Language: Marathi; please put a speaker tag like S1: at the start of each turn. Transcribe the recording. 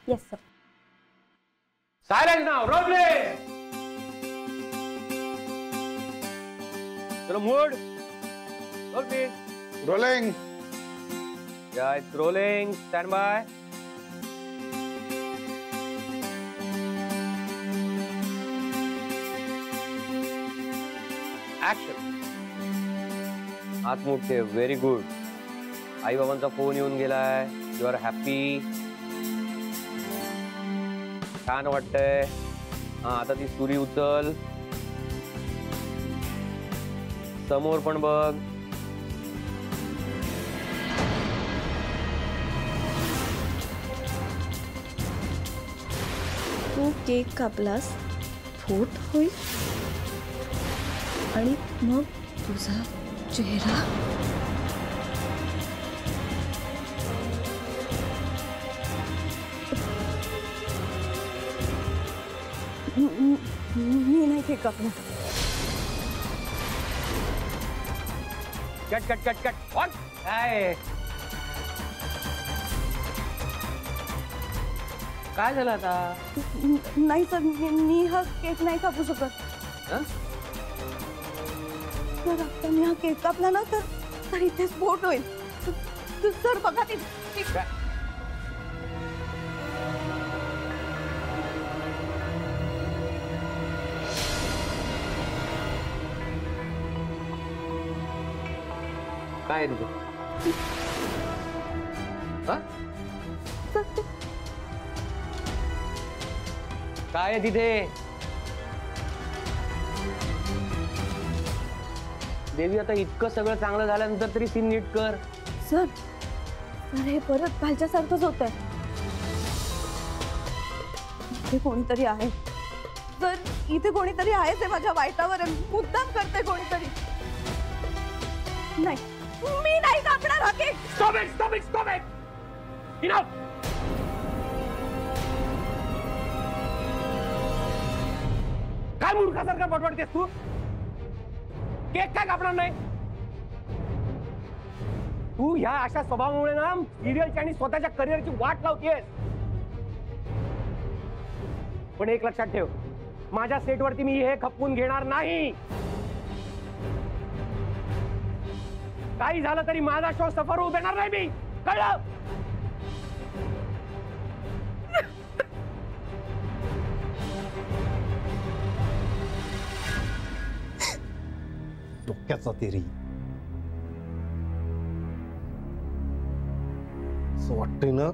S1: Yes, sir.
S2: Silence now. Roll play. Chalo mood. Roll please.
S3: Rolling.
S2: Yeah, it's rolling. Stand by. Action. हात मोठे. Very good. आई बाबांचा फोन येऊन गेलाय. You are happy. छान वाटतंय. हा, आता ती सुरी उचल. समोर पण बघ.
S1: तू केक कापलास, फोट होईल आणि मग तुझा चेहरा. मी नाही केक कापला.
S2: Cut cut cut cut. What? काय झालं आता?
S1: नाही सर, मी हा केक नाही कापू शकत. जर आता मी हा केक कापला ना तर इथे स्फोट होईल. सर बघा ती.
S2: काय आहे तुझं? काय आहे तिथे? देवी, आता इतकं सगळं चांगलं झाल्यानंतर तरी सीन नीट कर.
S1: सर हे परत कालच्या सारखंच होत आहे. इथे कोणीतरी आहे. सर इथे कोणीतरी आहे ते माझ्या वाईटावर मुद्दाम करते कोणीतरी. नाही, मी नाही कापणार हा cake.
S2: Stop it! Stop it! Stop it! Enough! काय मूर्खासारखा बडबडतेस तू? केक काय कापणार नाही? तू ह्या अशा स्वभावामुळे ना सिरियलची आणि स्वतःच्या करिअरची वाट लावतेस. पण एक लक्षात ठेव, माझ्या सेटवरती मी हे खपवून घेणार नाही. काही झालं तरी माझा शो सफर होऊ देणार नाही मी. कळलं?
S3: डोक्याचा तेरी. असं वाटतंय ना